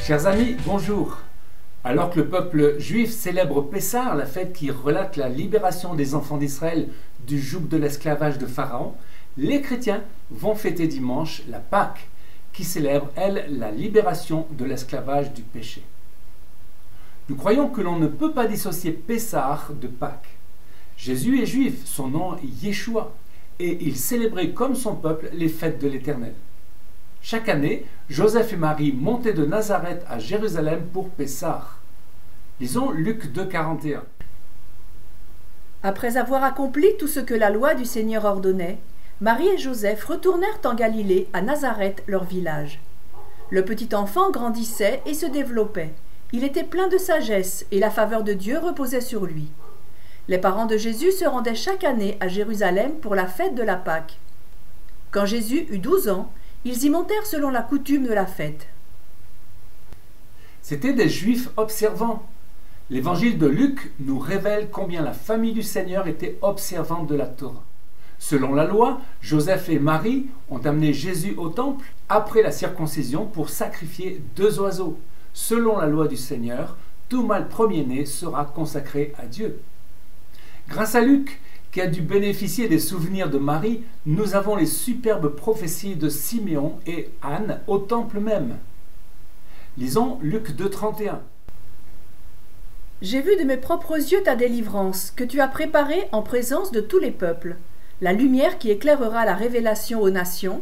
Chers amis, bonjour. Alors que le peuple juif célèbre Pessah, la fête qui relate la libération des enfants d'Israël du joug de l'esclavage de Pharaon, les chrétiens vont fêter dimanche la Pâque, qui célèbre, elle, la libération de l'esclavage du péché. Nous croyons que l'on ne peut pas dissocier Pessah de Pâques. Jésus est juif, son nom est Yeshua, et il célébrait comme son peuple les fêtes de l'Éternel. Chaque année, Joseph et Marie montaient de Nazareth à Jérusalem pour Pessah. Lisons Luc 2, 41. Après avoir accompli tout ce que la loi du Seigneur ordonnait, Marie et Joseph retournèrent en Galilée, à Nazareth, leur village. Le petit enfant grandissait et se développait. Il était plein de sagesse et la faveur de Dieu reposait sur lui. Les parents de Jésus se rendaient chaque année à Jérusalem pour la fête de la Pâque. Quand Jésus eut 12 ans, ils y montèrent selon la coutume de la fête. C'étaient des Juifs observants. L'évangile de Luc nous révèle combien la famille du Seigneur était observante de la Torah. Selon la loi, Joseph et Marie ont amené Jésus au temple après la circoncision pour sacrifier 2 oiseaux. Selon la loi du Seigneur, tout mâle premier-né sera consacré à Dieu. Grâce à Luc, qui a dû bénéficier des souvenirs de Marie, nous avons les superbes prophéties de Siméon et Anne au temple même. Lisons Luc 2, 31. J'ai vu de mes propres yeux ta délivrance, que tu as préparée en présence de tous les peuples, la lumière qui éclairera la révélation aux nations,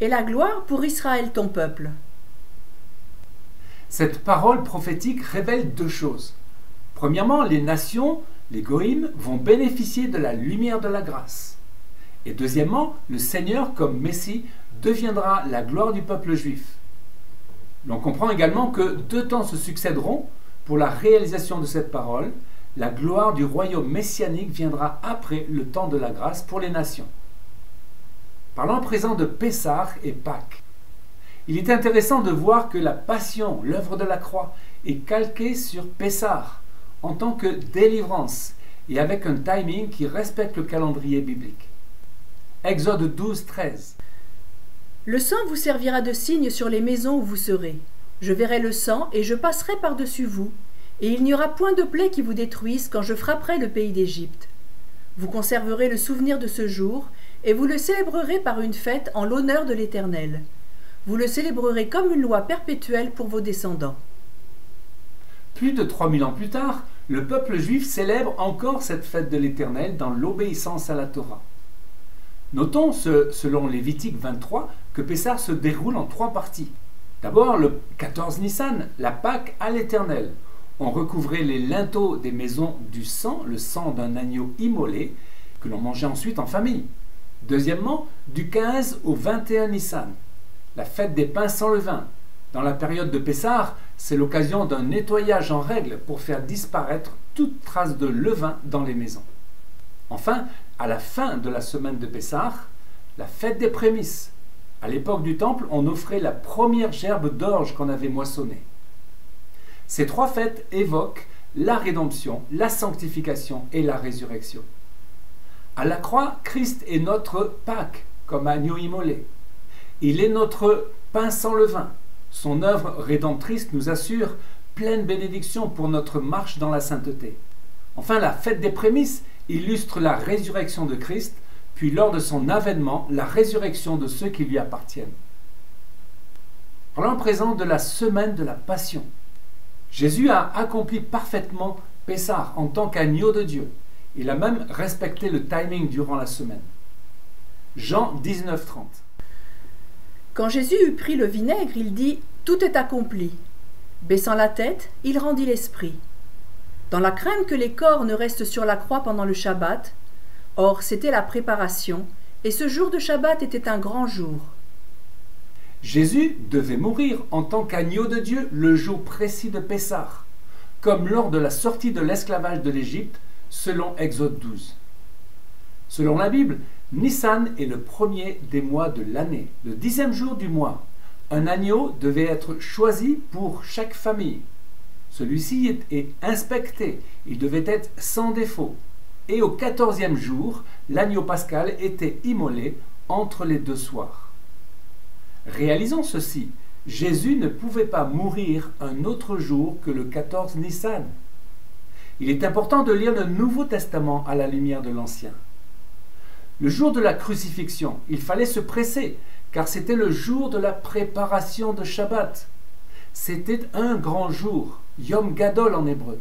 et la gloire pour Israël ton peuple. Cette parole prophétique révèle 2 choses. Premièrement, les nations, les goïms, vont bénéficier de la lumière de la grâce. Et deuxièmement, le Seigneur, comme Messie, deviendra la gloire du peuple juif. L'on comprend également que 2 temps se succéderont pour la réalisation de cette parole. La gloire du royaume messianique viendra après le temps de la grâce pour les nations. Parlons à présent de Pessah et Pâques. Il est intéressant de voir que la passion, l'œuvre de la croix, est calquée sur Pessah en tant que délivrance et avec un timing qui respecte le calendrier biblique. Exode 12, 13. Le sang vous servira de signe sur les maisons où vous serez. Je verrai le sang et je passerai par-dessus vous, et il n'y aura point de plaie qui vous détruise quand je frapperai le pays d'Égypte. Vous conserverez le souvenir de ce jour, et vous le célébrerez par une fête en l'honneur de l'Éternel. Vous le célébrerez comme une loi perpétuelle pour vos descendants. Plus de 3000 ans plus tard, le peuple juif célèbre encore cette fête de l'Éternel dans l'obéissance à la Torah. Notons, selon Lévitique 23, que Pessah se déroule en 3 parties. D'abord, le 14 Nissan, la Pâque à l'Éternel. On recouvrait les linteaux des maisons du sang, le sang d'un agneau immolé, que l'on mangeait ensuite en famille. Deuxièmement, du 15 au 21 Nissan, la fête des pains sans levain. Dans la période de Pessah, c'est l'occasion d'un nettoyage en règle pour faire disparaître toute trace de levain dans les maisons. Enfin, à la fin de la semaine de Pessah, la fête des prémices. À l'époque du temple, on offrait la première gerbe d'orge qu'on avait moissonnée. Ces 3 fêtes évoquent la rédemption, la sanctification et la résurrection. À la croix, Christ est notre Pâque, comme agneau immolé. Il est notre pain sans levain. Son œuvre rédemptrice nous assure pleine bénédiction pour notre marche dans la sainteté. Enfin, la fête des prémices illustre la résurrection de Christ, puis lors de son avènement, la résurrection de ceux qui lui appartiennent. Parlons à présent de la semaine de la Passion. Jésus a accompli parfaitement Pessah en tant qu'agneau de Dieu. Il a même respecté le timing durant la semaine. Jean 19, 30. Quand Jésus eut pris le vinaigre, il dit « Tout est accompli ». Baissant la tête, il rendit l'esprit. Dans la crainte que les corps ne restent sur la croix pendant le Shabbat, or c'était la préparation, et ce jour de Shabbat était un grand jour. Jésus devait mourir en tant qu'agneau de Dieu le jour précis de Pessah, comme lors de la sortie de l'esclavage de l'Égypte, selon Exode 12. Selon la Bible, Nissan est le premier des mois de l'année, le 10e jour du mois. Un agneau devait être choisi pour chaque famille. Celui-ci est inspecté, il devait être sans défaut. Et au 14e jour, l'agneau pascal était immolé entre les 2 soirs. Réalisons ceci, Jésus ne pouvait pas mourir un autre jour que le 14 Nissan. Il est important de lire le Nouveau Testament à la lumière de l'Ancien. Le jour de la crucifixion, il fallait se presser, car c'était le jour de la préparation de Shabbat. C'était un grand jour, Yom Gadol en hébreu.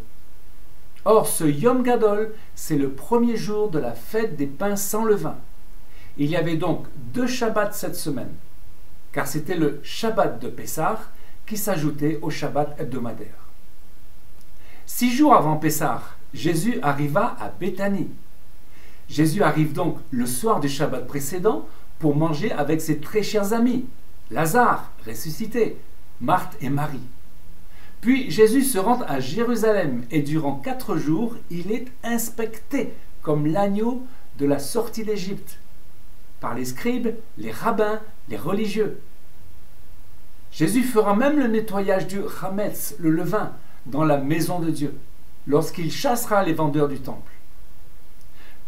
Or, ce Yom Gadol, c'est le premier jour de la fête des pains sans levain. Il y avait donc 2 Shabbats cette semaine, car c'était le Shabbat de Pessah qui s'ajoutait au Shabbat hebdomadaire. 6 jours avant Pessah, Jésus arriva à Béthanie. Jésus arrive donc le soir du Shabbat précédent pour manger avec ses très chers amis, Lazare, ressuscité, Marthe et Marie. Puis Jésus se rend à Jérusalem et durant 4 jours, il est inspecté comme l'agneau de la sortie d'Égypte par les scribes, les rabbins, les religieux. Jésus fera même le nettoyage du Hametz, le levain, dans la maison de Dieu, lorsqu'il chassera les vendeurs du temple.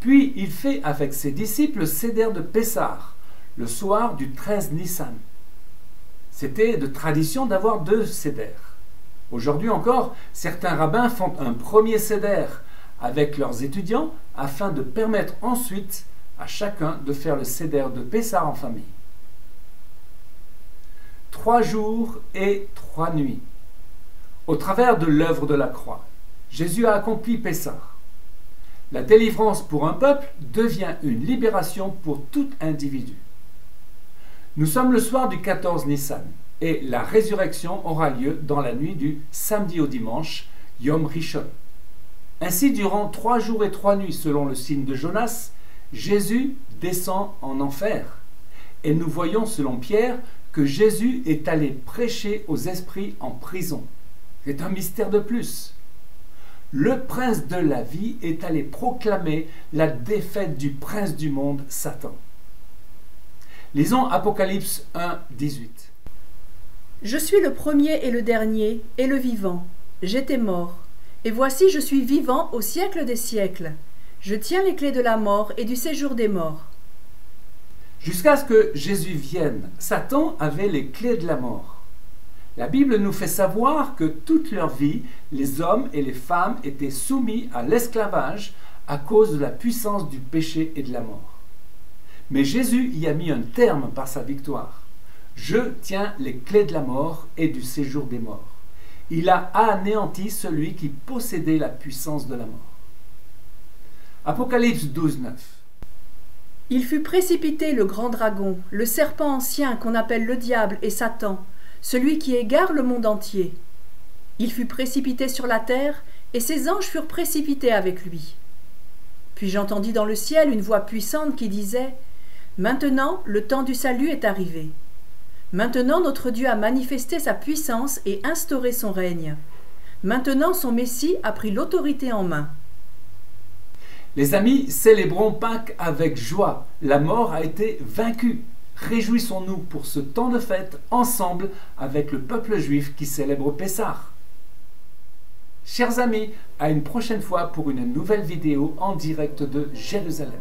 Puis il fait avec ses disciples le Seder de Pessah, le soir du 13 Nissan. C'était de tradition d'avoir 2 Seders. Aujourd'hui encore, certains rabbins font un premier Seder avec leurs étudiants afin de permettre ensuite à chacun de faire le Seder de Pessah en famille. 3 jours et 3 nuits. Au travers de l'œuvre de la croix, Jésus a accompli Pessah. La délivrance pour un peuple devient une libération pour tout individu. Nous sommes le soir du 14 Nissan et la résurrection aura lieu dans la nuit du samedi au dimanche, Yom Rishon. Ainsi, durant 3 jours et 3 nuits, selon le signe de Jonas, Jésus descend en enfer. Et nous voyons, selon Pierre, que Jésus est allé prêcher aux esprits en prison. C'est un mystère de plus. Le prince de la vie est allé proclamer la défaite du prince du monde, Satan. Lisons Apocalypse 1, 18. Je suis le premier et le dernier et le vivant. J'étais mort, et voici je suis vivant au siècle des siècles. Je tiens les clés de la mort et du séjour des morts. Jusqu'à ce que Jésus vienne, Satan avait les clés de la mort. La Bible nous fait savoir que toute leur vie, les hommes et les femmes étaient soumis à l'esclavage à cause de la puissance du péché et de la mort. Mais Jésus y a mis un terme par sa victoire. Je tiens les clés de la mort et du séjour des morts. Il a anéanti celui qui possédait la puissance de la mort. Apocalypse 12, 9. Il fut précipité le grand dragon, le serpent ancien qu'on appelle le diable et Satan, celui qui égare le monde entier. Il fut précipité sur la terre, et ses anges furent précipités avec lui. Puis j'entendis dans le ciel une voix puissante qui disait « Maintenant, le temps du salut est arrivé. Maintenant, notre Dieu a manifesté sa puissance et instauré son règne. Maintenant, son Messie a pris l'autorité en main. » Les amis, célébrons Pâques avec joie. La mort a été vaincue. Réjouissons-nous pour ce temps de fête ensemble avec le peuple juif qui célèbre Pessah. Chers amis, à une prochaine fois pour une nouvelle vidéo en direct de Jérusalem.